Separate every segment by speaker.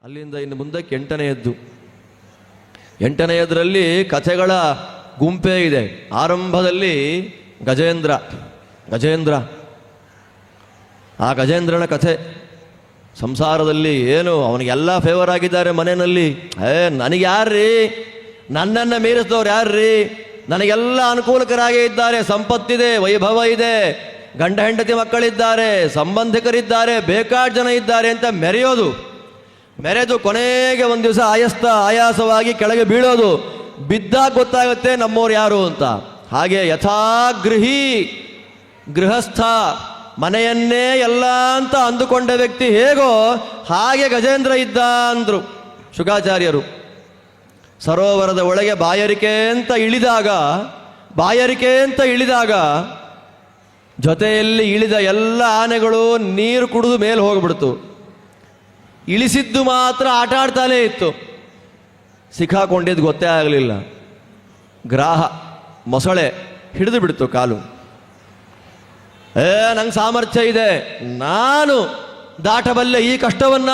Speaker 1: ಅಲ್ಲಿಂದ ಇನ್ನು ಮುಂದಕ್ಕೆ ಎಂಟನೆಯದರಲ್ಲಿ ಕಥೆಗಳ ಗುಂಪೇ ಇದೆ. ಆರಂಭದಲ್ಲಿ ಗಜೇಂದ್ರ ಆ ಗಜೇಂದ್ರನ ಕಥೆ. ಸಂಸಾರದಲ್ಲಿ ಏನು ಅವನಿಗೆಲ್ಲ ಫೇವರ್ ಆಗಿದ್ದಾರೆ ಮನೆಯಲ್ಲಿ. ನನಗೆ ಯಾರ್ರೀ, ನನ್ನನ್ನು ಮೀರಿಸಿದವ್ರು ಯಾರ್ರೀ, ನನಗೆಲ್ಲ ಅನುಕೂಲಕರಾಗೇ ಇದ್ದಾರೆ, ಸಂಪತ್ತಿದೆ, ವೈಭವ ಇದೆ, ಗಂಡ ಹೆಂಡತಿ ಮಕ್ಕಳಿದ್ದಾರೆ, ಸಂಬಂಧಿಕರಿದ್ದಾರೆ, ಬೇಕಾದ ಜನ ಇದ್ದಾರೆ ಅಂತ ಮೆರೆದು ಕೊನೆಗೆ ಒಂದು ದಿವಸ ಆಯಾಸವಾಗಿ ಕೆಳಗೆ ಬೀಳೋದು. ಬಿದ್ದಾಗ ಗೊತ್ತಾಗುತ್ತೆ ನಮ್ಮೋರು ಯಾರು ಅಂತ. ಹಾಗೆ ಗೃಹಸ್ಥ ಮನೆಯನ್ನೇ ಎಲ್ಲ ಅಂತ ಅಂದುಕೊಂಡ ವ್ಯಕ್ತಿ ಹೇಗೋ ಹಾಗೆ ಗಜೇಂದ್ರ ಇದ್ದ ಅಂದ್ರು ಶುಕಾಚಾರ್ಯರು. ಸರೋವರದ ಒಳಗೆ ಬಾಯಾರಿಕೆ ಅಂತ ಇಳಿದಾಗ ಜೊತೆಯಲ್ಲಿ ಇಳಿದ ಎಲ್ಲ ಆನೆಗಳು ನೀರು ಕುಡಿದು ಮೇಲೆ ಹೋಗ್ಬಿಡ್ತು. ಇಳಿಸಿದ್ದು ಮಾತ್ರ ಆಟ ಆಡ್ತಾನೇ ಇತ್ತು. ಸಿಕ್ಕಾಕೊಂಡಿದ್ದು ಗೊತ್ತೇ ಆಗಲಿಲ್ಲ. ಮೊಸಳೆ ಹಿಡಿದು ಬಿಡ್ತು ಕಾಲು. ನಂಗೆ ಸಾಮರ್ಥ್ಯ ಇದೆ, ನಾನು ದಾಟಬಲ್ಲೆ ಈ ಕಷ್ಟವನ್ನ.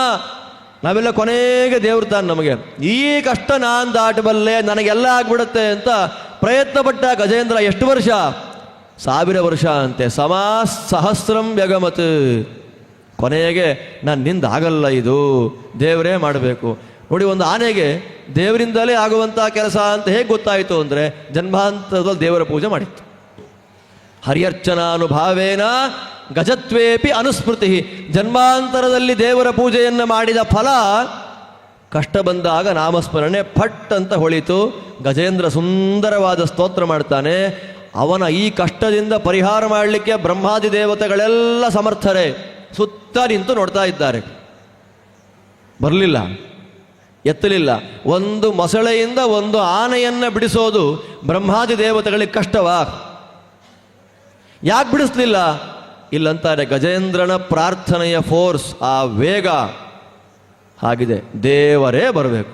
Speaker 1: ನಾವೆಲ್ಲ ಕೊನೆಗೆ ದೇವ್ರು ತಾನು ನಮಗೆ ಈ ಕಷ್ಟ ನಾನು ದಾಟಬಲ್ಲೆ, ನನಗೆಲ್ಲ ಆಗ್ಬಿಡುತ್ತೆ ಅಂತ ಪ್ರಯತ್ನ ಪಟ್ಟ ಗಜೇಂದ್ರ. ಎಷ್ಟು ವರ್ಷ? 1000 ವರ್ಷ ಅಂತೆ. ಸಹಸ್ರಂ ವ್ಯಗಮತ್. ಕೊನೆಗೆ ನಿಂದ ಆಗಲ್ಲ, ಇದು ದೇವರೇ ಮಾಡಬೇಕು. ನೋಡಿ, ಒಂದು ಆನೆಗೆ ದೇವರಿಂದಲೇ ಆಗುವಂಥ ಕೆಲಸ ಅಂತ ಹೇಗೆ ಗೊತ್ತಾಯಿತು ಅಂದರೆ ಜನ್ಮಾಂತರದಲ್ಲಿ ದೇವರ ಪೂಜೆ ಮಾಡಿತ್ತು. ಹರಿಯರ್ಚನಾನುಭಾವೇನ ಗಜತ್ವೇಪಿ ಅನುಸ್ಮೃತಿ. ಜನ್ಮಾಂತರದಲ್ಲಿ ದೇವರ ಪೂಜೆಯನ್ನು ಮಾಡಿದ ಫಲ ಕಷ್ಟ ಬಂದಾಗ ನಾಮಸ್ಮರಣೆ ಫಟ್ ಅಂತ ಹೊಳಿತು. ಗಜೇಂದ್ರ ಸುಂದರವಾದ ಸ್ತೋತ್ರ ಮಾಡ್ತಾನೆ. ಅವನ ಈ ಕಷ್ಟದಿಂದ ಪರಿಹಾರ ಮಾಡಲಿಕ್ಕೆ ಬ್ರಹ್ಮಾದಿ ದೇವತೆಗಳೆಲ್ಲ ಸಮರ್ಥರೇ ಸುತ್ತ ನಿಂತು ನೋಡ್ತಾ ಇದ್ದಾರೆ. ಬರಲಿಲ್ಲ, ಎತ್ತಲಿಲ್ಲ. ಒಂದು ಮೊಸಳೆಯಿಂದ ಒಂದು ಆನೆಯನ್ನು ಬಿಡಿಸೋದು ಬ್ರಹ್ಮಾದಿ ದೇವತೆಗಳಿಗೆ ಕಷ್ಟವಾ? ಯಾಕೆ ಬಿಡಿಸ್ಲಿಲ್ಲ? ಇಲ್ಲಂತಾರೆ ಗಜೇಂದ್ರನ ಪ್ರಾರ್ಥನೆಯ ಫೋರ್ಸ್, ಆ ವೇಗ ಹಾಗಿದೆ. ದೇವರೇ ಬರಬೇಕು.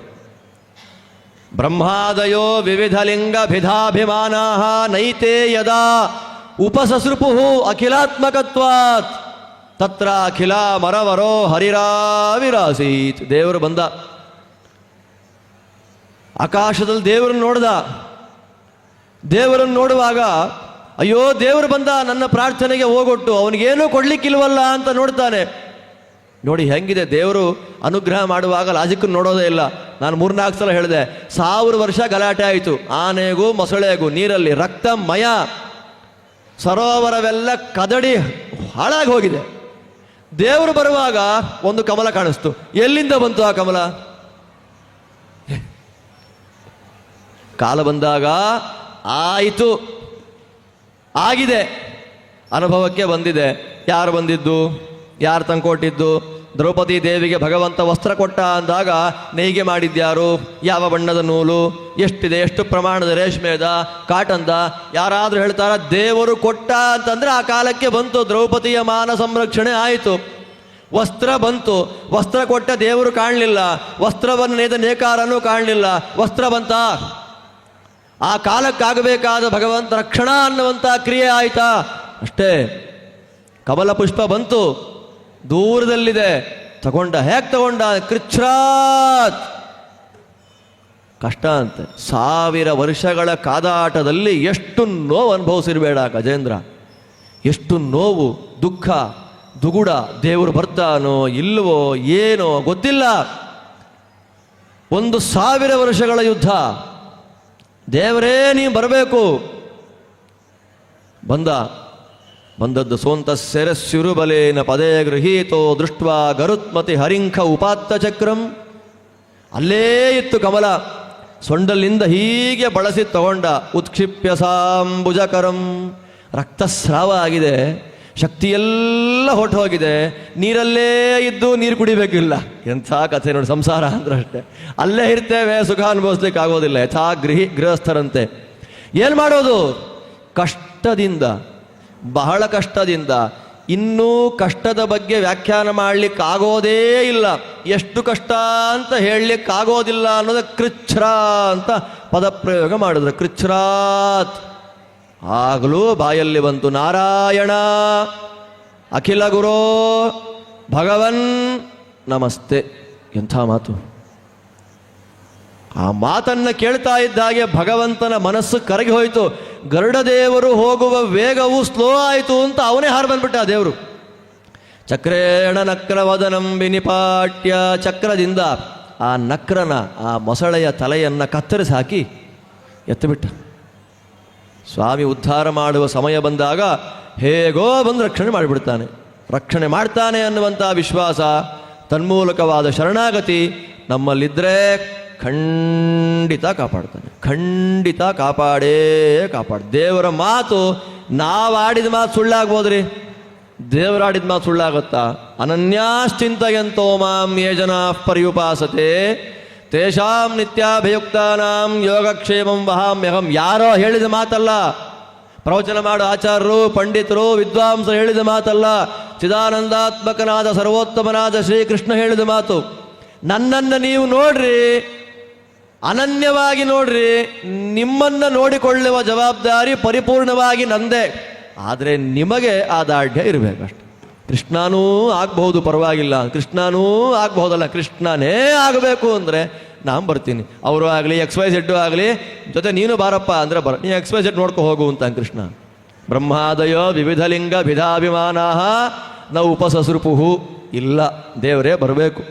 Speaker 1: ಬ್ರಹ್ಮಾದಯೋ ವಿವಿಧ ಲಿಂಗ ಭಿಧಾಭಿಮಾನಾ ನೈತೆ ಯದಾ ಉಪಸಸೃಪು ಅಖಿಲಾತ್ಮಕತ್ವಾತ್ ತತ್ರ ಅಖಿಲ ಮರವರೋ ಹರಿರಾವಿರಾಸೀತ್. ದೇವರು ಬಂದ, ಆಕಾಶದಲ್ಲಿ ದೇವರನ್ನು ನೋಡುವಾಗ ಅಯ್ಯೋ ದೇವರು ಬಂದ, ನನ್ನ ಪ್ರಾರ್ಥನೆಗೆ ಹೋಗೊಟ್ಟು, ಅವನಿಗೇನೂ ಕೊಡ್ಲಿಕ್ಕಿಲ್ವಲ್ಲ ಅಂತ ನೋಡ್ತಾನೆ. ನೋಡಿ ಹೆಂಗಿದೆ ದೇವರು ಅನುಗ್ರಹ ಮಾಡುವಾಗ. ಲಾಜಿಕ್ ನೋಡೋದೇ ಇಲ್ಲ. ನಾನು 3-4 ಸಲ ಹೇಳಿದೆ, 1000 ವರ್ಷ ಗಲಾಟೆ ಆಯಿತು ಆನೆಗೂ ಮೊಸಳೆಗೂ. ನೀರಲ್ಲಿ ರಕ್ತಮಯ, ಸರೋವರವೆಲ್ಲ ಕದಡಿ ಹಾಳಾಗಿ ಹೋಗಿದೆ. ದೇವರು ಬರುವಾಗ ಒಂದು ಕಮಲ ಕಾಣಿಸ್ತು. ಎಲ್ಲಿಂದ ಬಂತು ಆ ಕಮಲ? ಕಾಲ ಬಂದಾಗ ಆಯಿತು, ಆಗಿದೆ, ಅನುಭವಕ್ಕೆ ಬಂದಿದೆ. ಯಾರು ಬಂದಿದ್ದು? ಯಾರು ತಂಕೊಟ್ಟಿದ್ದು? ದ್ರೌಪದಿ ದೇವಿಗೆ ಭಗವಂತ ವಸ್ತ್ರ ಕೊಟ್ಟ ಅಂದಾಗ ನೇಯ್ಗೆ ಮಾಡಿದ್ಯಾರು? ಯಾವ ಬಣ್ಣದ ನೂಲು? ಎಷ್ಟಿದೆ? ಎಷ್ಟು ಪ್ರಮಾಣದ ರೇಷ್ಮೆದ, ಕಾಟನ್ದ? ಯಾರಾದರೂ ಹೇಳ್ತಾರ? ದೇವರು ಕೊಟ್ಟ ಅಂತಂದ್ರೆ ಆ ಕಾಲಕ್ಕೆ ಬಂತು. ದ್ರೌಪದಿಯ ಮಾನ ಸಂರಕ್ಷಣೆ ಆಯಿತು. ವಸ್ತ್ರ ಬಂತು. ವಸ್ತ್ರ ಕೊಟ್ಟ ದೇವರು ಕಾಣಲಿಲ್ಲ, ವಸ್ತ್ರವನ್ನು ನೇಯ್ದ ನೇಕಾರನೂ ಕಾಣಲಿಲ್ಲ. ವಸ್ತ್ರ ಬಂತ? ಆ ಕಾಲಕ್ಕಾಗಬೇಕಾದ ಭಗವಂತ ರಕ್ಷಣಾ ಅನ್ನುವಂಥ ಕ್ರಿಯೆ ಆಯ್ತಾ? ಅಷ್ಟೇ. ಕಮಲ ಪುಷ್ಪ ಬಂತು, ದೂರದಲ್ಲಿದೆ, ಹೇಗೆ ತಗೊಂಡ? ಕೃಚ್ಛ್ರಾತ್. ಕಷ್ಟ ಅಂತೆ. 1000 ವರ್ಷಗಳ ಕಾದಾಟದಲ್ಲಿ ಎಷ್ಟು ನೋವು ಅನುಭವಿಸಿರ್ಬೇಡ ಗಜೇಂದ್ರ. ಎಷ್ಟು ನೋವು, ದುಃಖ, ದುಗುಡ. ದೇವರು ಬರ್ತಾನೋ ಇಲ್ವೋ ಏನೋ ಗೊತ್ತಿಲ್ಲ. 1000 ವರ್ಷಗಳ ಯುದ್ಧ. ದೇವರೇ ನೀವು ಬರಬೇಕು. ಬಂದದ್ದು ಸೋಂತ ಸೆರಸ್ಯುರುಬಲೇನ ಪದೇ ಗೃಹೀತೋ ದೃಷ್ಟ್ವಾ ಗರುತ್ಮತಿ ಹರಿಂಖ ಉಪಾತ್ತ ಚಕ್ರಂ. ಅಲ್ಲೇ ಇತ್ತು ಕಮಲ. ಸೊಂಡಲಿಂದ ಹೀಗೆ ಬಳಸಿ ತಗೊಂಡ. ಉತ್ಕ್ಷಿಪ್ಯ ಸಾಂಬುಜಕರಂ. ರಕ್ತಸ್ರಾವ ಆಗಿದೆ, ಶಕ್ತಿಯೆಲ್ಲ ಹೊಟ್ಟು ಹೋಗಿದೆ. ನೀರಲ್ಲೇ ಇದ್ದು ನೀರು ಕುಡಿಬೇಕಿಲ್ಲ. ಎಂಥ ಕಥೆ ನೋಡಿ. ಸಂಸಾರ ಅಂದ್ರೆ ಅಷ್ಟೇ. ಅಲ್ಲೇ ಇರ್ತೇವೆ, ಸುಖ ಅನುಭವಿಸ್ಲಿಕ್ಕೆ ಆಗೋದಿಲ್ಲ. ಗೃಹಸ್ಥರಂತೆ. ಏನು ಮಾಡೋದು? ಕಷ್ಟದಿಂದ, ಬಹಳ ಕಷ್ಟದಿಂದ. ಇನ್ನೂ ಕಷ್ಟದ ಬಗ್ಗೆ ವ್ಯಾಖ್ಯಾನ ಮಾಡಲಿಕ್ಕಾಗೋದೇ ಇಲ್ಲ. ಎಷ್ಟು ಕಷ್ಟ ಅಂತ ಹೇಳಲಿಕ್ಕಾಗೋದಿಲ್ಲ ಅನ್ನೋದು ಕೃಚ್ಛ್ರ ಅಂತ ಪದಪ್ರಯೋಗ ಮಾಡಿದ್ರು. ಕೃಚ್ಛ್ರಾತ್. ಆಗಲೂ ಬಾಯಲ್ಲಿ ಬಂತು ನಾರಾಯಣ ಅಖಿಲ ಗುರೋ ಭಗವನ್ ನಮಸ್ತೆ. ಎಂಥ ಮಾತು! ಆ ಮಾತನ್ನು ಕೇಳ್ತಾ ಇದ್ದ ಹಾಗೆ ಭಗವಂತನ ಮನಸ್ಸು ಕರಗಿ ಹೋಯಿತು. ಗರುಡದೇವರು ಹೋಗುವ ವೇಗವು ಸ್ಲೋ ಆಯಿತು ಅಂತ ಅವನೇ ಹಾರು ಬಂದ್ಬಿಟ್ಟ ಆ ದೇವರು. ಚಕ್ರೇಣ ನಕ್ರವದನಂ ವಿನಿಪಾಟ್ಯ, ಚಕ್ರದಿಂದ ಆ ನಕ್ರನ, ಆ ಮೊಸಳೆಯ ತಲೆಯನ್ನು ಕತ್ತರಿಸಿ ಹಾಕಿ ಎತ್ತಿಬಿಟ್ಟ. ಸ್ವಾಮಿ ಉದ್ಧಾರ ಮಾಡುವ ಸಮಯ ಬಂದಾಗ ಹೇಗೋ ಬಂದು ರಕ್ಷಣೆ ಮಾಡಿಬಿಡ್ತಾನೆ. ರಕ್ಷಣೆ ಮಾಡ್ತಾನೆ ಅನ್ನುವಂಥ ವಿಶ್ವಾಸ, ತನ್ಮೂಲಕವಾದ ಶರಣಾಗತಿ ನಮ್ಮಲ್ಲಿದ್ದರೆ ಖಂಡಿತ ಕಾಪಾಡ್ತಾನೆ. ಖಂಡಿತ ಕಾಪಾಡೇ ದೇವರ ಮಾತು ನಾವಾಡಿದ ಮಾತು ಸುಳ್ಳಾಗ್ಬೋದ್ರಿ, ದೇವರಾಡಿದ ಮಾತು ಸುಳ್ಳಾಗುತ್ತಾ? ಅನನ್ಯಾಶ್ಚಿಂತಯಂತೋ ಮಾಂ ಯೇ ಜನಾಃ ಪರ್ಯುಪಾಸತೆ ತೇಷಾಂ ನಿತ್ಯಾಭಿಯುಕ್ತಾನಾಂ ಯೋಗಕ್ಷೇಮಂ ವಹಾಮ್ಯಹಂ. ಯಾರೋ ಹೇಳಿದ ಮಾತಲ್ಲ, ಪ್ರವಚನ ಮಾಡೋ ಆಚಾರ್ಯರು, ಪಂಡಿತರು, ವಿದ್ವಾಂಸರು ಹೇಳಿದ ಮಾತಲ್ಲ, ಚಿದಾನಂದಾತ್ಮಕನಾದ ಸರ್ವೋತ್ತಮನಾದ ಶ್ರೀಕೃಷ್ಣ ಹೇಳಿದ ಮಾತು. ನನ್ನನ್ನು ನೀವು ನೋಡ್ರಿ, ಅನನ್ಯವಾಗಿ ನೋಡ್ರಿ, ನಿಮ್ಮನ್ನು ನೋಡಿಕೊಳ್ಳುವ ಜವಾಬ್ದಾರಿ ಪರಿಪೂರ್ಣವಾಗಿ ನಂದೇ. ಆದರೆ ನಿಮಗೆ ಆ ದಾಢ್ಯ ಇರಬೇಕಷ್ಟೆ. ಕೃಷ್ಣನೂ ಆಗಬಹುದು, ಪರವಾಗಿಲ್ಲ, ಕೃಷ್ಣನೂ ಆಗಬಹುದಲ್ಲ, ಕೃಷ್ಣನೇ ಆಗಬೇಕು ಅಂದರೆ ನಾನು ಬರ್ತೀನಿ. ಅವರು ಆಗಲಿ XYZ ಆಗಲಿ ಜೊತೆ ನೀನು ಬಾರಪ್ಪ ಅಂದರೆ ನೀ XYZ ನೋಡ್ಕೊ ಹೋಗು ಅಂತ ಕೃಷ್ಣ. ಬ್ರಹ್ಮಾದಯೋ ವಿವಿಧ ಲಿಂಗ ವಿಧಾಭಿಮಾನಾಹ ನ ಉಪಸಸೃಪುಹು. ಇಲ್ಲ, ದೇವರೇ ಬರಬೇಕು.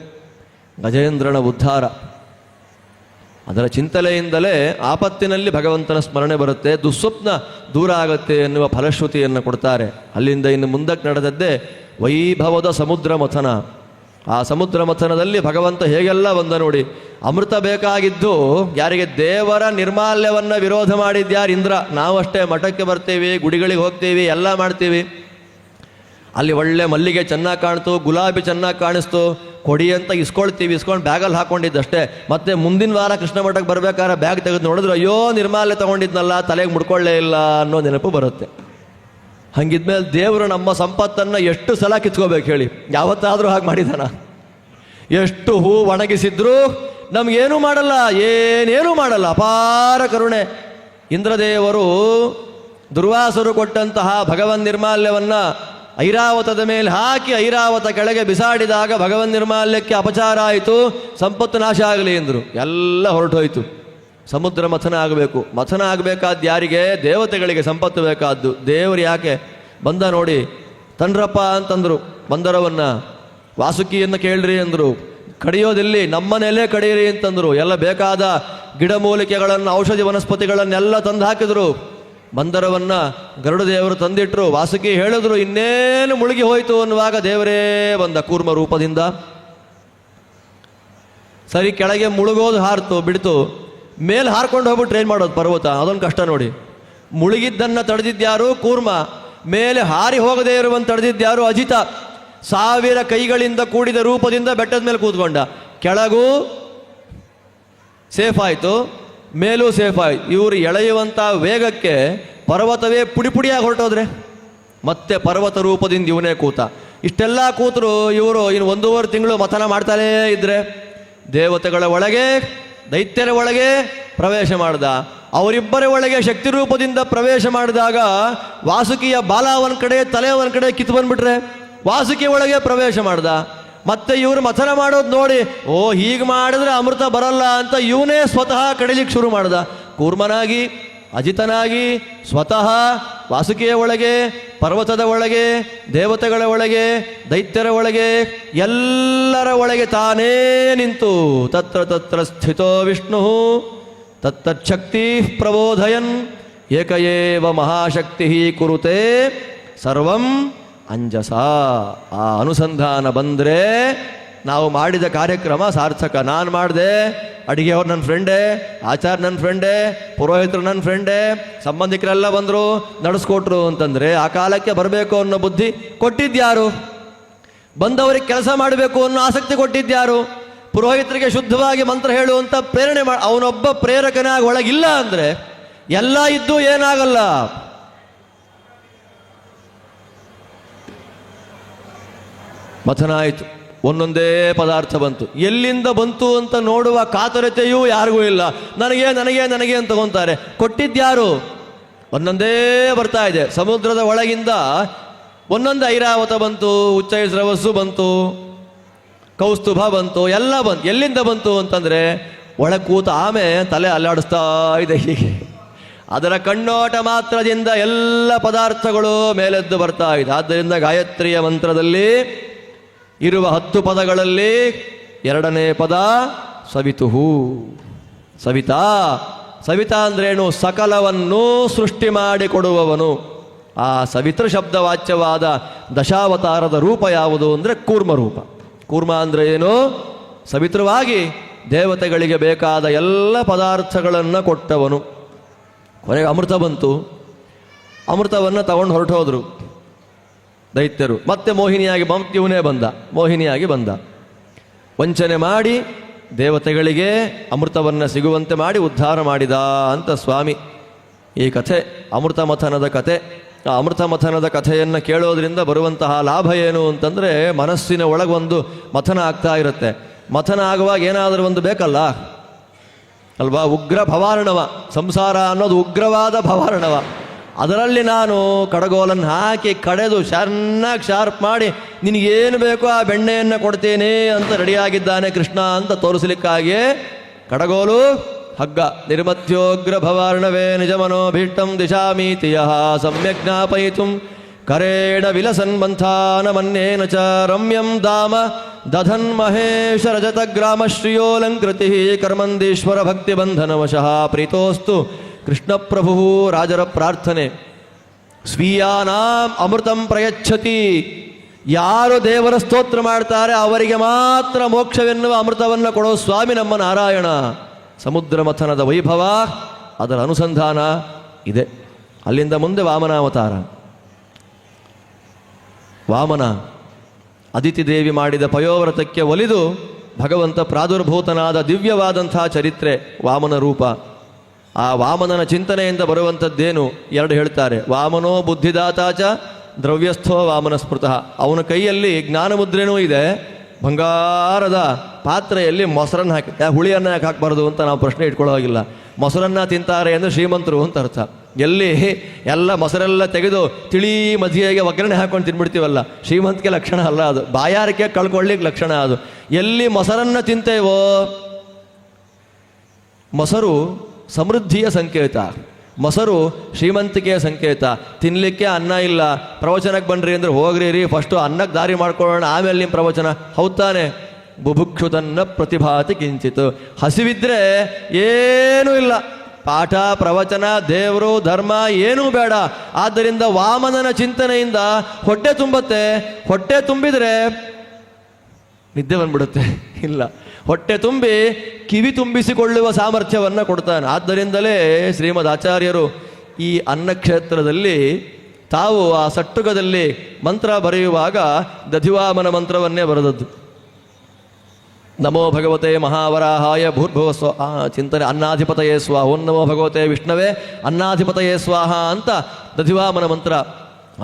Speaker 1: ಗಜೇಂದ್ರನ ಉದ್ಧಾರ ಅದರ ಚಿಂತನೆಯಿಂದಲೇ ಆಪತ್ತಿನಲ್ಲಿ ಭಗವಂತನ ಸ್ಮರಣೆ ಬರುತ್ತೆ, ದುಸ್ವಪ್ನ ದೂರ ಆಗುತ್ತೆ ಎನ್ನುವ ಫಲಶ್ರುತಿಯನ್ನು ಕೊಡ್ತಾರೆ. ಅಲ್ಲಿಂದ ಇನ್ನು ಮುಂದಕ್ಕೆ ನಡೆದದ್ದೇ ವೈಭವದ ಸಮುದ್ರ ಮಥನ. ಆ ಸಮುದ್ರ ಮಥನದಲ್ಲಿ ಭಗವಂತ ಹೇಗೆಲ್ಲ ಬಂದ ನೋಡಿ. ಅಮೃತ ಬೇಕಾಗಿದ್ದು ಯಾರಿಗೆ? ದೇವರ ನಿರ್ಮಾಲ್ಯವನ್ನು ವಿರೋಧ ಮಾಡಿದ್ಯಾರು? ಇಂದ್ರ. ನಾವಷ್ಟೇ ಮಠಕ್ಕೆ ಬರ್ತೀವಿ, ಗುಡಿಗಳಿಗೆ ಹೋಗ್ತೀವಿ, ಎಲ್ಲ ಮಾಡ್ತೀವಿ. ಅಲ್ಲಿ ಒಳ್ಳೆ ಮಲ್ಲಿಗೆ ಚೆನ್ನಾಗಿ ಕಾಣ್ತು, ಗುಲಾಬಿ ಚೆನ್ನಾಗಿ ಕಾಣಿಸ್ತು, ಕೊಡಿ ಅಂತ ಇಸ್ಕೊಳ್ತೀವಿ, ಇಸ್ಕೊಂಡು ಬ್ಯಾಗಲ್ಲಿ ಹಾಕ್ಕೊಂಡಿದ್ದಷ್ಟೇ. ಮತ್ತೆ ಮುಂದಿನ ವಾರ ಕೃಷ್ಣ ಮಠಕ್ಕೆ ಬರ್ಬೇಕಾದ್ರೆ ಬ್ಯಾಗ್ ತೆಗೆದು ನೋಡಿದ್ರು, ಅಯ್ಯೋ ನಿರ್ಮಾಲ್ಯ ತೊಗೊಂಡಿದ್ನಲ್ಲ, ತಲೆಗೆ ಮುಡ್ಕೊಳ್ಳೇ ಇಲ್ಲ ಅನ್ನೋ ನೆನಪು ಬರುತ್ತೆ. ಹಂಗಿದ್ಮೇಲೆ ದೇವರು ನಮ್ಮ ಸಂಪತ್ತನ್ನು ಎಷ್ಟು ಸಲ ಕಿತ್ಕೋಬೇಕು ಹೇಳಿ? ಯಾವತ್ತಾದರೂ ಹಾಗೆ ಮಾಡಿದಾನ? ಎಷ್ಟು ಹೂ ಒಣಗಿಸಿದ್ರು ನಮಗೇನೂ ಮಾಡಲ್ಲ, ಏನೇನೂ ಮಾಡಲ್ಲ. ಅಪಾರ ಕರುಣೆ. ಇಂದ್ರದೇವರು ದುರ್ವಾಸರು ಕೊಟ್ಟಂತಹ ಭಗವನ್ ನಿರ್ಮಾಲ್ಯವನ್ನು ಐರಾವತದ ಮೇಲೆ ಹಾಕಿ ಐರಾವತ ಕೆಳಗೆ ಬಿಸಾಡಿದಾಗ ಭಗವನ್ ನಿರ್ಮಾಲ್ಯಕ್ಕೆ ಅಪಚಾರ ಆಯಿತು, ಸಂಪತ್ತು ನಾಶ ಆಗಲಿ ಎಂದರು. ಎಲ್ಲ ಹೊರಟೋಯ್ತು. ಸಮುದ್ರ ಮಥನ ಆಗಬೇಕು. ಮಥನ ಆಗಬೇಕಾದ ಯಾರಿಗೆ? ದೇವತೆಗಳಿಗೆ ಸಂಪತ್ತು ಬೇಕಾದ್ದು. ದೇವರು ಯಾಕೆ ಬಂದ ನೋಡಿ, ತನ್ರಪ್ಪ ಅಂತಂದರು. ಬಂದರವನ್ನು ವಾಸುಕಿಯನ್ನು ಕೇಳ್ರಿ ಅಂದರು. ಕಡಿಯೋದಿಲ್ಲಿ, ನಮ್ಮನೆಯಲ್ಲೇ ಕಡಿಯಿರಿ ಅಂತಂದರು. ಎಲ್ಲ ಬೇಕಾದ ಗಿಡಮೂಲಿಕೆಗಳನ್ನು, ಔಷಧಿ ವನಸ್ಪತಿಗಳನ್ನೆಲ್ಲ ತಂದು ಹಾಕಿದರು. ಬಂದರವನ್ನು ಗರುಡದೇವರು ತಂದಿಟ್ಟರು. ವಾಸುಕಿ ಹೇಳಿದ್ರು, ಇನ್ನೇನು ಮುಳುಗಿ ಹೋಯಿತು ಅನ್ನುವಾಗ ದೇವರೇ ಬಂದ ಕೂರ್ಮ ರೂಪದಿಂದ. ಸರಿ, ಕೆಳಗೆ ಮುಳುಗೋದು ಹಾರ್ತು ಬಿಡ್ತು, ಮೇಲೆ ಹಾರ್ಕೊಂಡು ಹೋಗ್ಬಿಟ್ರೆ ಏನು ಮಾಡೋದು? ಪರ್ವತ, ಅದೊಂದು ಕಷ್ಟ ನೋಡಿ. ಮುಳುಗಿದ್ದನ್ನು ತಡೆದಿದ್ಯಾರು? ಕೂರ್ಮ. ಮೇಲೆ ಹಾರಿ ಹೋಗದೇ ಇರುವಂತ ತಡೆದಿದ್ಯಾರು? ಅಜಿತ. 1000 ಕೈಗಳಿಂದ ಕೂಡಿದ ರೂಪದಿಂದ ಬೆಟ್ಟದ ಮೇಲೆ ಕೂತ್ಕೊಂಡ. ಕೆಳಗೂ ಸೇಫ್ ಆಯಿತು, ಮೇಲೂ ಸೇಫ್ ಆಯಿತು. ಇವರು ಎಳೆಯುವಂಥ ವೇಗಕ್ಕೆ ಪರ್ವತವೇ ಪುಡಿ ಪುಡಿಯಾಗಿ ಹೊರಟೋದ್ರೆ ಮತ್ತೆ ಪರ್ವತ ರೂಪದಿಂದ ಇವನೇ ಕೂತ. ಇಷ್ಟೆಲ್ಲ ಕೂತರು ಇವರು ಇನ್ನು 1.5 ತಿಂಗಳು ಮಥನ ಮಾಡ್ತಾನೇ ಇದ್ರೆ ದೇವತೆಗಳ ಒಳಗೆ, ದೈತ್ಯರ ಒಳಗೆ ಪ್ರವೇಶ ಮಾಡ್ದ. ಅವರಿಬ್ಬರ ಒಳಗೆ ಶಕ್ತಿ ರೂಪದಿಂದ ಪ್ರವೇಶ ಮಾಡಿದಾಗ ವಾಸುಕಿಯ ಬಾಲ ಒಂದು ಕಡೆ, ತಲೆ ಒಂದು ಕಡೆ ಕಿತ್ತು ಬಂದ್ಬಿಟ್ರೆ ವಾಸುಕಿ ಒಳಗೆ ಪ್ರವೇಶ ಮಾಡ್ದ. ಮತ್ತೆ ಇವರು ಮಥನ ಮಾಡೋದು ನೋಡಿ, ಓ ಹೀಗೆ ಮಾಡಿದ್ರೆ ಅಮೃತ ಬರಲ್ಲ ಅಂತ ಇವನೇ ಸ್ವತಃ ಕಡಿಲಿಕ್ಕೆ ಶುರು ಮಾಡ್ದ. ಕೂರ್ಮನಾಗಿ, ಅಜಿತನಾಗಿ, ಸ್ವತಃ ವಾಸುಕಿಯ ಒಳಗೆ, ಪರ್ವತದ ಒಳಗೆ, ದೇವತೆಗಳ ಒಳಗೆ, ದೈತ್ಯರ ಒಳಗೆ, ಎಲ್ಲರ ಒಳಗೆ ತಾನೇ ನಿಂತು ತತ್ರ ತತ್ರ ಸ್ಥಿತೋ ವಿಷ್ಣು ತತ್ತಚ್ಛಕ್ತಿ ಪ್ರಬೋಧಯನ್ ಏಕಏವ ಮಹಾಶಕ್ತಿ ಕುರುತೆ ಸರ್ವಂ ಅಂಜಸ. ಆ ಅನುಸಂಧಾನ ಬಂದರೆ ನಾವು ಮಾಡಿದ ಕಾರ್ಯಕ್ರಮ ಸಾರ್ಥಕ. ನಾನು ಮಾಡಿದೆ, ಅಡಿಗೆಯವ್ರು ನನ್ನ ಫ್ರೆಂಡೇ, ಆಚಾರ್ಯ ನನ್ನ ಫ್ರೆಂಡೇ, ಪುರೋಹಿತರು ನನ್ನ ಫ್ರೆಂಡೇ, ಸಂಬಂಧಿಕರೆಲ್ಲ ಬಂದರು ನಡೆಸ್ಕೊಟ್ರು ಅಂತಂದರೆ ಆ ಕಾಲಕ್ಕೆ ಬರಬೇಕು ಅನ್ನೋ ಬುದ್ಧಿ ಕೊಟ್ಟಿದ್ಯಾರು? ಬಂದವರಿಗೆ ಕೆಲಸ ಮಾಡಬೇಕು ಅನ್ನೋ ಆಸಕ್ತಿ ಕೊಟ್ಟಿದ್ಯಾರು? ಪುರೋಹಿತರಿಗೆ ಶುದ್ಧವಾಗಿ ಮಂತ್ರ ಹೇಳುವಂಥ ಪ್ರೇರಣೆ ಅವನೊಬ್ಬ ಪ್ರೇರಕನಾಗಿ ಒಳಗಿಲ್ಲ ಅಂದರೆ ಎಲ್ಲ ಇದ್ದು ಏನಾಗಲ್ಲ. ಮಥನ ಆಯಿತು, ಒಂದೊಂದೇ ಪದಾರ್ಥ ಬಂತು. ಎಲ್ಲಿಂದ ಬಂತು ಅಂತ ನೋಡುವ ಕಾತರತೆಯೂ ಯಾರಿಗೂ ಇಲ್ಲ. ನನಗೆ ನನಗೆ ನನಗೆ ಅಂತ ತಗೊಂತಾರೆ. ಕೊಟ್ಟಿದ್ಯಾರು? ಒಂದೊಂದೇ ಬರ್ತಾ ಇದೆ. ಸಮುದ್ರದ ಒಳಗಿಂದ ಒಂದೊಂದು ಐರಾವತ ಬಂತು, ಉಚ್ಚೈ ಸ್ರವಸ್ಸು ಬಂತು, ಕೌಸ್ತುಭ ಬಂತು, ಎಲ್ಲ ಬಂತು. ಎಲ್ಲಿಂದ ಬಂತು ಅಂತಂದರೆ ಒಳಗೆ ಕೂತ ಆಮೆ ತಲೆ ಅಲ್ಲಾಡಿಸ್ತಾ ಇದೆ ಹೀಗೆ. ಅದರ ಕಣ್ಣೋಟ ಮಾತ್ರದಿಂದ ಎಲ್ಲ ಪದಾರ್ಥಗಳು ಮೇಲೆದ್ದು ಬರ್ತಾ ಇದೆ. ಆದ್ದರಿಂದ ಗಾಯತ್ರಿಯ ಮಂತ್ರದಲ್ಲಿ ಇರುವ 10 ಪದಗಳಲ್ಲಿ 2ನೇ ಪದ ಸವಿತುಹು. ಸವಿತಾ, ಸವಿತಾ ಅಂದ್ರೇನು? ಸಕಲವನ್ನು ಸೃಷ್ಟಿ ಮಾಡಿಕೊಡುವವನು. ಆ ಸವಿತೃ ಶಬ್ದವಾಚ್ಯವಾದ ದಶಾವತಾರದ ರೂಪ ಯಾವುದು ಅಂದರೆ ಕೂರ್ಮ ರೂಪ. ಕೂರ್ಮ ಅಂದರೆ ಏನು? ಸವಿತೃವಾಗಿ ದೇವತೆಗಳಿಗೆ ಬೇಕಾದ ಎಲ್ಲ ಪದಾರ್ಥಗಳನ್ನು ಕೊಟ್ಟವನು. ಕೊನೆಗೆ ಅಮೃತ ಬಂತು. ಅಮೃತವನ್ನು ತಗೊಂಡು ಹೊರಟೋದ್ರು ದೈತ್ಯರು. ಮತ್ತೆ ಮೋಹಿನಿಯಾಗಿ ಇವನೇ ಬಂದ, ಮೋಹಿನಿಯಾಗಿ ಬಂದ. ವಂಚನೆ ಮಾಡಿ ದೇವತೆಗಳಿಗೆ ಅಮೃತವನ್ನು ಸಿಗುವಂತೆ ಮಾಡಿ ಉದ್ಧಾರ ಮಾಡಿದ ಅಂತ ಸ್ವಾಮಿ. ಈ ಕಥೆ ಅಮೃತ ಮಥನದ ಕಥೆ. ಆ ಅಮೃತ ಮಥನದ ಕಥೆಯನ್ನು ಕೇಳೋದ್ರಿಂದ ಬರುವಂತಹ ಲಾಭ ಏನು ಅಂತಂದರೆ, ಮನಸ್ಸಿನ ಒಳಗೊಂದು ಮಥನ ಆಗ್ತಾ ಇರುತ್ತೆ. ಮಥನ ಆಗುವಾಗ ಏನಾದರೂ ಒಂದು ಬೇಕಲ್ಲ ಅಲ್ವಾ? ಉಗ್ರ ಭವಾರ್ಣವ. ಸಂಸಾರ ಅನ್ನೋದು ಉಗ್ರವಾದ ಭವಾರ್ಣವ. ಅದರಲ್ಲಿ ನಾನು ಕಡಗೋಲನ್ನು ಹಾಕಿ ಕಡೆದು ಚೆನ್ನಾಗಿ ಶಾರ್ಪ್ ಮಾಡಿ ನಿನಗೇನು ಬೇಕೋ ಆ ಬೆಣ್ಣೆಯನ್ನು ಕೊಡ್ತೇನೆ ಅಂತ ರೆಡಿಯಾಗಿದ್ದಾನೆ ಕೃಷ್ಣ ಅಂತ ತೋರಿಸಲಿಕ್ಕಾಗಿಯೇ ಕಡಗೋಲು, ಹಗ್ಗ. ನಿರ್ಮತ್ಯೋಗ್ರ ಭವಾರ್ಣವೇ ನಿಜಮನೋಭೀಷ್ಟಂ ದಿಶಾಮೀತಿಯ ಸಮ್ಯಕ್ ಜ್ಞಾಪಯಿತು ಕರೇಣ ವಿಲಸನ್ ಮಂಥಾನ ಮನ್ಯೇನ ಚ ರಮ್ಯಂ ಧಾಮ ದಧನ್ ಮಹೇಶ ರಜತ ಗ್ರಾಮ ಶ್ರಿಯೋಲಂಕೃತಿ ಕರ್ಮಂದೀಶ್ವರ ಭಕ್ತಿ ಬಂಧನವಶಃ ಪ್ರೀತೋಸ್ತು ಕೃಷ್ಣ ಪ್ರಭು. ರಾಜರ ಪ್ರಾರ್ಥನೆ, ಸ್ವೀಯಾನಾಂ ಅಮೃತಂ ಪ್ರಯಚ್ಛತಿ. ಯಾರು ದೇವರ ಸ್ತೋತ್ರ ಮಾಡ್ತಾರೆ ಅವರಿಗೆ ಮಾತ್ರ ಮೋಕ್ಷವೆನ್ನುವ ಅಮೃತವನ್ನು ಕೊಡೋ ಸ್ವಾಮಿ ನಮ್ಮ ನಾರಾಯಣ. ಸಮುದ್ರ ಮಥನದ ವೈಭವ, ಅದರ ಅನುಸಂಧಾನ ಇದೆ. ಅಲ್ಲಿಂದ ಮುಂದೆ ವಾಮನಾವತಾರ. ವಾಮನ ಅದಿತಿ ದೇವಿ ಮಾಡಿದ ಪಯೋವ್ರತಕ್ಕೆ ಒಲಿದು ಭಗವಂತ ಪ್ರಾದುರ್ಭೂತನಾದ ದಿವ್ಯವಾದಂಥ ಚರಿತ್ರೆ ವಾಮನ ರೂಪ. ಆ ವಾಮನನ ಚಿಂತನೆಯಿಂದ ಬರುವಂಥದ್ದೇನು? 2 ಹೇಳ್ತಾರೆ. ವಾಮನೋ ಬುದ್ಧಿದಾತಾಚ ದ್ರವ್ಯಸ್ಥೋ ವಾಮನ ಸ್ಮೃತಃ. ಅವನ ಕೈಯಲ್ಲಿ ಜ್ಞಾನಮುದ್ರೆನೂ ಇದೆ. ಬಂಗಾರದ ಪಾತ್ರೆಯಲ್ಲಿ ಮೊಸರನ್ನು ಹಾಕಿ, ಹುಳಿಯನ್ನು ಯಾಕೆ ಹಾಕಬಾರ್ದು ಅಂತ ನಾವು ಪ್ರಶ್ನೆ ಇಟ್ಕೊಳ್ಳೋಗಿಲ್ಲ. ಮೊಸರನ್ನು ತಿಂತಾರೆ ಅಂದರೆ ಶ್ರೀಮಂತರು ಅಂತ ಅರ್ಥ. ಎಲ್ಲಿ ಎಲ್ಲ ಮೊಸರೆಲ್ಲ ತೆಗೆದು ತಿಳಿ ಮಜ್ಜಿಗೆಗೆ ಒಗ್ಗರಣೆ ಹಾಕೊಂಡು ತಿನ್ಬಿಡ್ತೀವಲ್ಲ, ಶ್ರೀಮಂತಿಗೆ ಲಕ್ಷಣ ಅಲ್ಲ ಅದು, ಬಾಯಾರಿಕೆ ಕಳ್ಕೊಳ್ಳಿಕ್ಕೆ ಲಕ್ಷಣ ಅದು. ಎಲ್ಲಿ ಮೊಸರನ್ನು ತಿಂತೇವೋ, ಮೊಸರು ಸಮೃದ್ಧಿಯ ಸಂಕೇತ, ಮೊಸರು ಶ್ರೀಮಂತಿಕೆಯ ಸಂಕೇತ. ತಿನ್ನಲಿಕ್ಕೆ ಅನ್ನ ಇಲ್ಲ, ಪ್ರವಚನಕ್ಕೆ ಬನ್ನಿರಿ ಅಂದರೆ ಹೋಗ್ರಿ ರೀ, ಫಸ್ಟು ಅನ್ನಕ್ಕೆ ದಾರಿ ಮಾಡ್ಕೊಳ್ಳೋಣ, ಆಮೇಲೆ ನಿಮ್ಮ ಪ್ರವಚನ. ಹೌದಾನೆ? ಬುಭುಕ್ಷುತನ್ನ ಪ್ರತಿಭಾತಿ ಕಿಂಚಿತ್. ಹಸಿವಿದ್ರೆ ಏನೂ ಇಲ್ಲ, ಪಾಠ ಪ್ರವಚನ ದೇವರು ಧರ್ಮ ಏನೂ ಬೇಡ. ಆದ್ದರಿಂದ ವಾಮನನ ಚಿಂತನೆಯಿಂದ ಹೊಟ್ಟೆ ತುಂಬತ್ತೆ. ಹೊಟ್ಟೆ ತುಂಬಿದರೆ ನಿದ್ದೆ ಬಂದ್ಬಿಡುತ್ತೆ ಇಲ್ಲ, ಹೊಟ್ಟೆ ತುಂಬಿ ಕಿವಿ ತುಂಬಿಸಿಕೊಳ್ಳುವ ಸಾಮರ್ಥ್ಯವನ್ನು ಕೊಡ್ತಾನೆ. ಆದ್ದರಿಂದಲೇ ಶ್ರೀಮದ್ ಆಚಾರ್ಯರು ಈ ಅನ್ನಕ್ಷೇತ್ರದಲ್ಲಿ ತಾವು ಆ ಸಟ್ಟುಗದಲ್ಲಿ ಮಂತ್ರ ಬರೆಯುವಾಗ ದಧಿವಾಮನ ಮಂತ್ರವನ್ನೇ ಬರೆದದ್ದು. ನಮೋ ಭಗವತೆ ಮಹಾವರಾಹಾಯ ಭೂರ್ಭುವ ಚಿಂತನೆ ಅನ್ನಾಧಿಪತಯೇ ಸ್ವಾಹ. ಓಂ ನಮೋ ಭಗವತೆ ವಿಷ್ಣವೇ ಅನ್ನಾಧಿಪತಯೇ ಸ್ವಾಹ ಅಂತ ದಧಿವಾಮನ ಮಂತ್ರ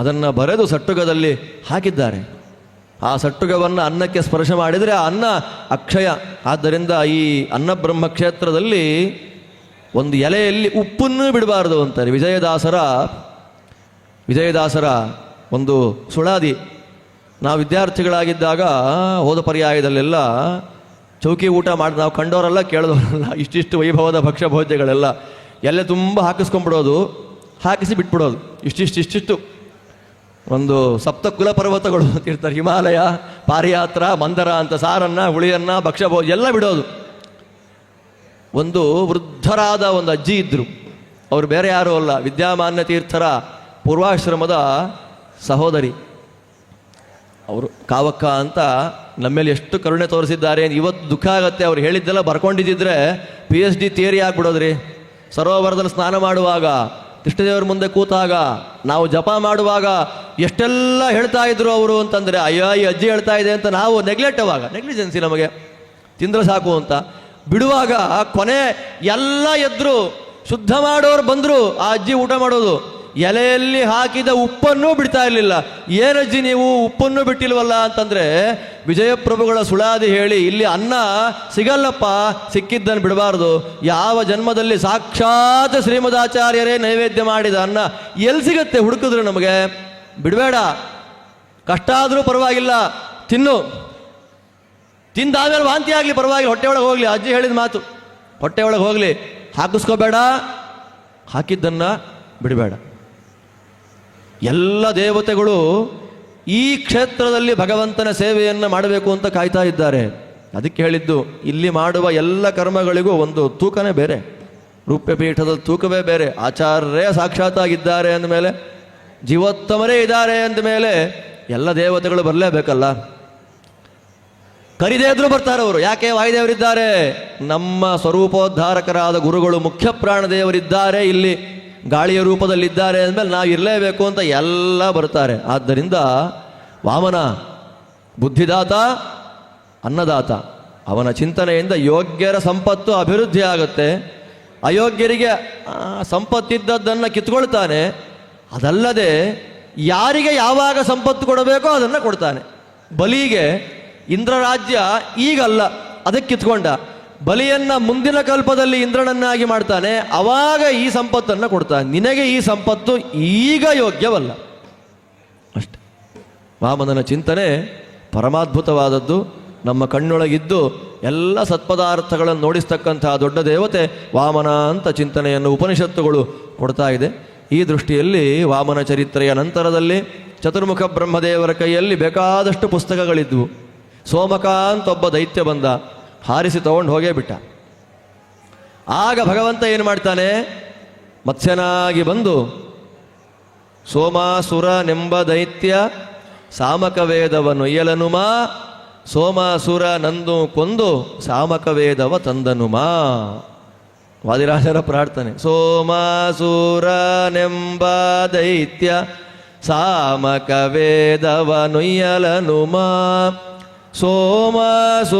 Speaker 1: ಅದನ್ನು ಬರೆದು ಸಟ್ಟುಗದಲ್ಲಿ ಹಾಕಿದ್ದಾರೆ. ಆ ಸಟ್ಟುಗವನ್ನು ಅನ್ನಕ್ಕೆ ಸ್ಪರ್ಶ ಮಾಡಿದರೆ ಆ ಅನ್ನ ಅಕ್ಷಯ. ಆದ್ದರಿಂದ ಈ ಅನ್ನಬ್ರಹ್ಮ ಕ್ಷೇತ್ರದಲ್ಲಿ ಒಂದು ಎಲೆಯಲ್ಲಿ ಉಪ್ಪನ್ನು ಬಿಡಬಾರದು ಅಂತಾರೆ. ವಿಜಯದಾಸರ ಒಂದು ಸುಳಾದಿ. ನಾವು ವಿದ್ಯಾರ್ಥಿಗಳಾಗಿದ್ದಾಗ ಹೋದ ಪರ್ಯಾಯದಲ್ಲೆಲ್ಲ ಚೌಕಿ ಊಟ ಮಾಡಿ ನಾವು ಕಂಡವರಲ್ಲ ಕೇಳಿದವರಲ್ಲ, ಇಷ್ಟಿಷ್ಟು ವೈಭವದ ಭಕ್ಷ್ಯ ಭೋಜ್ಯಗಳೆಲ್ಲ ಎಲೆ ತುಂಬ ಹಾಕಿಸ್ಕೊಂಡ್ಬಿಡೋದು, ಹಾಕಿಸಿ ಬಿಟ್ಬಿಡೋದು. ಇಷ್ಟಿಷ್ಟು ಒಂದು ಸಪ್ತಕುಲ ಪರ್ವತಗಳು ಅಂತಿರ್ತಾರೆ, ಹಿಮಾಲಯ, ಪಾರಿಯಾತ್ರ, ಮಂದರ ಅಂತ ಸಾರನ್ನು, ಹುಳಿಯನ್ನು, ಭಕ್ಷ್ಯ ಭೋಜ್ಯ ಎಲ್ಲ ಬಿಡೋದು. ಒಂದು ವೃದ್ಧರಾದ ಒಂದು ಅಜ್ಜಿ ಇದ್ದರು. ಅವರು ಬೇರೆ ಯಾರೂ ಅಲ್ಲ, ವಿದ್ಯಾಮಾನ್ಯ ತೀರ್ಥರ ಪೂರ್ವಾಶ್ರಮದ ಸಹೋದರಿ. ಅವರು ಕಾವಕ್ಕ ಅಂತ ನಮ್ಮೇಲೆ ಎಷ್ಟು ಕರುಣೆ ತೋರಿಸಿದ್ದಾರೆ. ಇವತ್ತು ದುಃಖ ಆಗುತ್ತೆ. ಅವ್ರು ಹೇಳಿದ್ದೆಲ್ಲ ಬರ್ಕೊಂಡಿದ್ದಿದ್ರೆ PhD ಥಿಯರಿ ಆಗ್ಬಿಡೋದ್ರಿ. ಸರೋವರದಲ್ಲಿ ಸ್ನಾನ ಮಾಡುವಾಗ, ಕೃಷ್ಣದೇವರ ಮುಂದೆ ಕೂತಾಗ, ನಾವು ಜಪ ಮಾಡುವಾಗ ಎಷ್ಟೆಲ್ಲ ಹೇಳ್ತಾ ಇದ್ರು ಅವರು ಅಂತಂದರೆ, ಅಯ್ಯೋ ಈ ಅಜ್ಜಿ ಹೇಳ್ತಾ ಇದೆ ಅಂತ ನಾವು ನೆಗ್ಲಿಜೆನ್ಸಿ ನಮಗೆ, ತಿಂದ್ರೆ ಸಾಕು ಅಂತ ಬಿಡುವಾಗ ಕೊನೆ ಎಲ್ಲ ಎದ್ರು ಶುದ್ಧ ಮಾಡೋರು ಬಂದರು. ಆ ಅಜ್ಜಿ ಊಟ ಮಾಡೋದು ಎಲೆಯಲ್ಲಿ ಹಾಕಿದ ಉಪ್ಪನ್ನೂ ಬಿಡ್ತಾ ಇರಲಿಲ್ಲ. ಏನಜ್ಜಿ ನೀವು ಉಪ್ಪನ್ನು ಬಿಟ್ಟಿಲ್ವಲ್ಲ ಅಂತಂದರೆ, ವಿಜಯಪ್ರಭುಗಳ ಸುಳಾದಿ ಹೇಳಿ, ಇಲ್ಲಿ ಅನ್ನ ಸಿಗಲ್ಲಪ್ಪ, ಸಿಕ್ಕಿದ್ದನ್ನು ಬಿಡಬಾರ್ದು. ಯಾವ ಜನ್ಮದಲ್ಲಿ ಸಾಕ್ಷಾತ್ ಶ್ರೀಮದಾಚಾರ್ಯರೇ ನೈವೇದ್ಯ ಮಾಡಿದ ಅನ್ನ ಎಲ್ಲಿ ಸಿಗತ್ತೆ ಹುಡುಕಿದ್ರು ನಮಗೆ. ಬಿಡಬೇಡ, ಕಷ್ಟ ಆದರೂ ಪರವಾಗಿಲ್ಲ, ತಿನ್ನು. ತಿಂದಾದ್ಮೇಲೆ ವಾಂತಿ ಆಗಲಿ ಪರವಾಗಿಲ್ಲ, ಹೊಟ್ಟೆ ಒಳಗೆ ಹೋಗಲಿ, ಅಜ್ಜಿ ಹೇಳಿದ ಮಾತು, ಹೊಟ್ಟೆ ಒಳಗೆ ಹೋಗಲಿ, ಹಾಕಿಸ್ಕೋಬೇಡ, ಹಾಕಿದ್ದನ್ನು ಬಿಡಬೇಡ. ಎಲ್ಲ ದೇವತೆಗಳು ಈ ಕ್ಷೇತ್ರದಲ್ಲಿ ಭಗವಂತನ ಸೇವೆಯನ್ನು ಮಾಡಬೇಕು ಅಂತ ಕಾಯ್ತಾ ಇದ್ದಾರೆ. ಅದಕ್ಕೆ ಹೇಳಿದ್ದು, ಇಲ್ಲಿ ಮಾಡುವ ಎಲ್ಲ ಕರ್ಮಗಳಿಗೂ ಒಂದು ತೂಕನೇ ಬೇರೆ, ರೂಪ್ಯಪೀಠದ ತೂಕವೇ ಬೇರೆ. ಆಚಾರ್ಯರೇ ಸಾಕ್ಷಾತ್ತಾಗಿದ್ದಾರೆ ಅಂದಮೇಲೆ, ಜೀವೋತ್ತಮರೇ ಇದ್ದಾರೆ ಅಂದಮೇಲೆ ಎಲ್ಲ ದೇವತೆಗಳು ಬರಲೇಬೇಕಲ್ಲ. ಕರಿದೇ ಇದ್ರೂ ಬರ್ತಾರೆ ಅವರು. ಯಾಕೆ? ವಾಯುದೇವರಿದ್ದಾರೆ, ನಮ್ಮ ಸ್ವರೂಪೋದ್ಧಾರಕರಾದ ಗುರುಗಳು ಮುಖ್ಯ ಪ್ರಾಣದೇವರಿದ್ದಾರೆ, ಇಲ್ಲಿ ಗಾಳಿಯ ರೂಪದಲ್ಲಿದ್ದಾರೆ ಅಂದಮೇಲೆ ನಾವು ಇರಲೇಬೇಕು ಅಂತ ಎಲ್ಲ ಬರ್ತಾರೆ. ಆದ್ದರಿಂದ ವಾಮನ ಬುದ್ಧಿದಾತ, ಅನ್ನದಾತ. ಅವನ ಚಿಂತನೆಯಿಂದ ಯೋಗ್ಯರ ಸಂಪತ್ತು ಅಭಿವೃದ್ಧಿ ಆಗುತ್ತೆ, ಅಯೋಗ್ಯರಿಗೆ ಸಂಪತ್ತಿದ್ದದ್ದನ್ನು ಕಿತ್ಕೊಳ್ತಾನೆ. ಅದಲ್ಲದೆ ಯಾರಿಗೆ ಯಾವಾಗ ಸಂಪತ್ತು ಕೊಡಬೇಕೋ ಅದನ್ನು ಕೊಡ್ತಾನೆ. ಬಲಿಗೆ ಇಂದ್ರ ರಾಜ್ಯ ಈಗಲ್ಲ, ಅದಕ್ಕೆ ಕಿತ್ಕೊಂಡ. ಬಲಿಯನ್ನ ಮುಂದಿನ ಕಲ್ಪದಲ್ಲಿ ಇಂದ್ರನನ್ನಾಗಿ ಮಾಡ್ತಾನೆ, ಅವಾಗ ಈ ಸಂಪತ್ತನ್ನು ಕೊಡ್ತಾನೆ. ನಿನಗೆ ಈ ಸಂಪತ್ತು ಈಗ ಯೋಗ್ಯವಲ್ಲ, ಅಷ್ಟೆ. ವಾಮನನ ಚಿಂತನೆ ಪರಮಾದ್ಭುತವಾದದ್ದು. ನಮ್ಮ ಕಣ್ಣೊಳಗಿದ್ದು ಎಲ್ಲ ಸತ್ಪದಾರ್ಥಗಳನ್ನು ನೋಡಿಸ್ತಕ್ಕಂತಹ ದೊಡ್ಡ ದೇವತೆ ವಾಮನ ಅಂತ ಚಿಂತನೆಯನ್ನು ಉಪನಿಷತ್ತುಗಳು ಕೊಡ್ತಾ ಇದೆ. ಈ ದೃಷ್ಟಿಯಲ್ಲಿ ವಾಮನ ಚರಿತ್ರೆಯ ನಂತರದಲ್ಲಿ ಚತುರ್ಮುಖ ಬ್ರಹ್ಮದೇವರ ಕೈಯಲ್ಲಿ ಬೇಕಾದಷ್ಟು ಪುಸ್ತಕಗಳಿದ್ವು. ಸೋಮಕ ಅಂತ ಒಬ್ಬ ದೈತ್ಯ ಬಂದ, ಹಾರಿಸಿ ತಗೊಂಡು ಹೋಗೇ ಬಿಟ್ಟ. ಆಗ ಭಗವಂತ ಏನು ಮಾಡ್ತಾನೆ? ಮತ್ಸ್ಯನಾಗಿ ಬಂದು ಸೋಮಾಸುರನೆಂಬ ದೈತ್ಯ ಸಾಮಕ ವೇದವನ್ನೊಯ್ಯಲನುಮ, ಸೋಮಾಸುರನಂದು ಕೊಂದು ಸಾಮಕ ವೇದವ ತಂದನುಮ. ವಾದಿರಾಜರ ಪ್ರಾರ್ಥನೆ. ಸೋಮಾಸುರನೆಂಬ ದೈತ್ಯ ಸಾಮಕ ವೇದವನ್ನೊಯ್ಯಲನುಮ, ಸೋಮಾಸುರನನ್ನು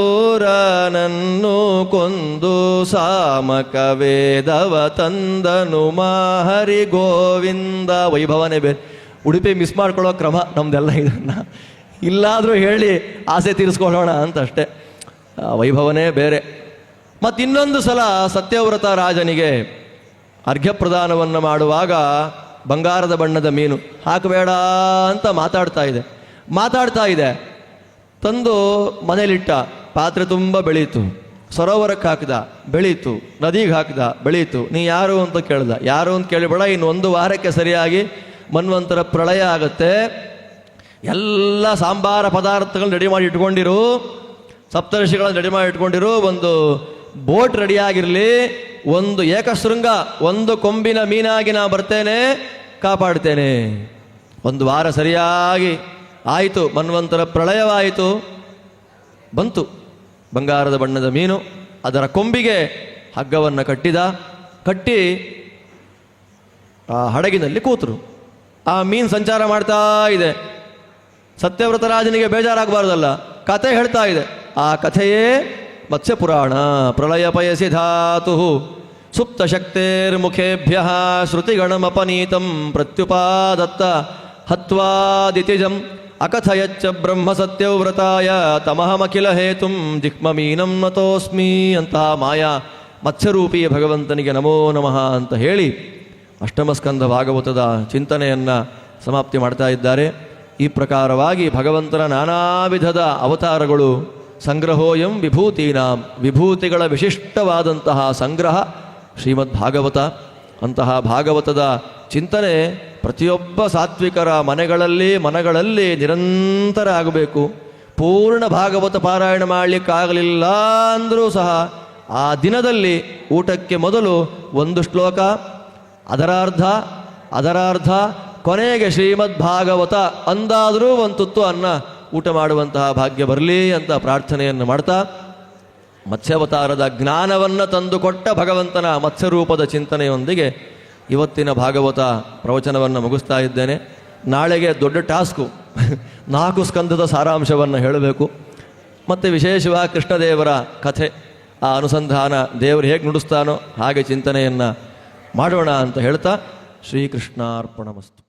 Speaker 1: ಕೊಂದು ಸಾಮಕ ವೇದವ ತಂದನುಮ. ಹರಿ ಗೋವಿಂದ. ವೈಭವನೇ ಬೇರೆ. ಉಡುಪಿ ಮಿಸ್ ಮಾಡ್ಕೊಳ್ಳೋ ಕ್ರಮ ನಮ್ದೆಲ್ಲ. ಇದನ್ನು ಇಲ್ಲಾದರೂ ಹೇಳಿ ಆಸೆ ತೀರಿಸ್ಕೊಳ್ಳೋಣ ಅಂತ ಅಷ್ಟೇ. ವೈಭವನೇ ಬೇರೆ. ಮತ್ತು ಇನ್ನೊಂದು ಸಲ ಸತ್ಯವ್ರತ ರಾಜನಿಗೆ ಅರ್ಘ್ಯ ಪ್ರದಾನವನ್ನು ಮಾಡುವಾಗ ಬಂಗಾರದ ಬಣ್ಣದ ಮೀನು ಹಾಕಬೇಡ ಅಂತ ಮಾತಾಡ್ತಾ ಇದೆ. ತಂದು ಮನೇಲಿಟ್ಟ. ಪಾತ್ರೆ ತುಂಬ ಬೆಳೀತು. ಸರೋವರಕ್ಕೆ ಹಾಕಿದ, ಬೆಳೀತು. ನದಿಗೆ ಹಾಕಿದ, ಬೆಳೀತು. ನೀ ಯಾರು ಅಂತ ಕೇಳ್ದ. ಯಾರು ಅಂತ ಕೇಳಿಬೇಡ, ಇನ್ನು 1 ವಾರಕ್ಕೆ ಸರಿಯಾಗಿ ಮನ್ವಂತರ ಪ್ರಳಯ ಆಗುತ್ತೆ. ಎಲ್ಲ ಸಾಂಬಾರ ಪದಾರ್ಥಗಳನ್ನ ರೆಡಿ ಮಾಡಿ ಇಟ್ಕೊಂಡಿರು, ಸಪ್ತರ್ಷಿಗಳನ್ನು ರೆಡಿ ಮಾಡಿ ಇಟ್ಕೊಂಡಿರು, ಒಂದು ಬೋಟ್ ರೆಡಿಯಾಗಿರಲಿ, ಒಂದು ಏಕಶೃಂಗ, ಒಂದು ಕೊಂಬಿನ ಮೀನಾಗಿ ನಾ ಬರ್ತೇನೆ, ಕಾಪಾಡ್ತೇನೆ. 1 ವಾರ ಸರಿಯಾಗಿ ಆಯಿತು. ಮನ್ವಂತರ ಪ್ರಳಯವಾಯಿತು. ಬಂತು ಬಂಗಾರದ ಬಣ್ಣದ ಮೀನು. ಅದರ ಕೊಂಬಿಗೆ ಹಗ್ಗವನ್ನು ಕಟ್ಟಿ ಆ ಹಡಗಿನಲ್ಲಿ ಕೂತರು. ಆ ಮೀನು ಸಂಚಾರ ಮಾಡ್ತಾ ಇದೆ. ಸತ್ಯವ್ರತ ರಾಜನಿಗೆ ಬೇಜಾರಾಗಬಾರ್ದಲ್ಲ, ಕಥೆ ಹೇಳ್ತಾ ಇದೆ. ಆ ಕಥೆಯೇ ಮತ್ಸ್ಯಪುರಾಣ. ಪ್ರಳಯ ಪಯಸಿ ಧಾತು ಸುಪ್ತ ಶಕ್ತೇರ್ಮುಖೇಭ್ಯ ಶ್ರುತಿಗಣಮಪನೀತಂ ಪ್ರತ್ಯುಪಾದತ್ತ ಹತ್ವಾದಿತಿಜಂ ಅಕಥಯಚ್ಚ ಬ್ರಹ್ಮ ಸತ್ಯವ್ರತಾಯ ತಮಹಮಖಿಲ ಹೇತುಂ ಜಿಕ್ಮಮೀನಂ ನತೋಸ್ಮಿ. ಅಂತಹ ಮಾಯಾ ಮತ್ಸ್ಯರೂಪಿ ಭಗವಂತನಿಗೆ ನಮೋ ನಮಃ ಅಂತ ಹೇಳಿ ಅಷ್ಟಮಸ್ಕಂಧ ಭಾಗವತದ ಚಿಂತನೆಯನ್ನು ಸಮಾಪ್ತಿ ಮಾಡ್ತಾ ಇದ್ದಾರೆ. ಈ ಪ್ರಕಾರವಾಗಿ ಭಗವಂತನ ನಾನಾ ವಿಧದ ಅವತಾರಗಳು, ಸಂಗ್ರಹೋಯಂ ವಿಭೂತೀನಾಂ, ವಿಭೂತಿಗಳ ವಿಶಿಷ್ಟವಾದಂತಹ ಸಂಗ್ರಹ ಶ್ರೀಮದ್ ಭಾಗವತ. ಅಂತಹ ಭಾಗವತದ ಚಿಂತನೆ ಪ್ರತಿಯೊಬ್ಬ ಸಾತ್ವಿಕರ ಮನಗಳಲ್ಲಿ ನಿರಂತರ ಆಗಬೇಕು. ಪೂರ್ಣ ಭಾಗವತ ಪಾರಾಯಣ ಮಾಡಲಿಕ್ಕಾಗಲಿಲ್ಲ ಅಂದರೂ ಸಹ ಆ ದಿನದಲ್ಲಿ ಊಟಕ್ಕೆ ಮೊದಲು 1 ಶ್ಲೋಕ, ಅದರ ಅರ್ಧ, ಕೊನೆಗೆ ಶ್ರೀಮದ್ ಭಾಗವತ ಅಂದಾದರೂ 1 ತುತ್ತು ಅನ್ನ ಊಟ ಮಾಡುವಂತಹ ಭಾಗ್ಯ ಬರಲಿ ಅಂತ ಪ್ರಾರ್ಥನೆಯನ್ನು ಮಾಡ್ತಾ, ಮತ್ಸ್ಯಾವತಾರದ ಜ್ಞಾನವನ್ನು ತಂದುಕೊಟ್ಟ ಭಗವಂತನ ಮತ್ಸ್ಯರೂಪದ ಚಿಂತನೆಯೊಂದಿಗೆ ಇವತ್ತಿನ ಭಾಗವತ ಪ್ರವಚನವನ್ನು ಮುಗಿಸ್ತಾ ಇದ್ದೇನೆ. ನಾಳೆಗೆ ದೊಡ್ಡ ಟಾಸ್ಕು 4 ಸ್ಕಂದದ ಸಾರಾಂಶವನ್ನು ಹೇಳಬೇಕು. ಮತ್ತು ವಿಶೇಷವಾಗಿ ಕೃಷ್ಣದೇವರ ಕಥೆ, ಆ ಅನುಸಂಧಾನ, ದೇವರು ಹೇಗೆ ನುಡಿಸ್ತಾನೋ ಹಾಗೆ ಚಿಂತನೆಯನ್ನು ಮಾಡೋಣ ಅಂತ ಹೇಳ್ತಾ ಶ್ರೀಕೃಷ್ಣಾರ್ಪಣಮಸ್ತು.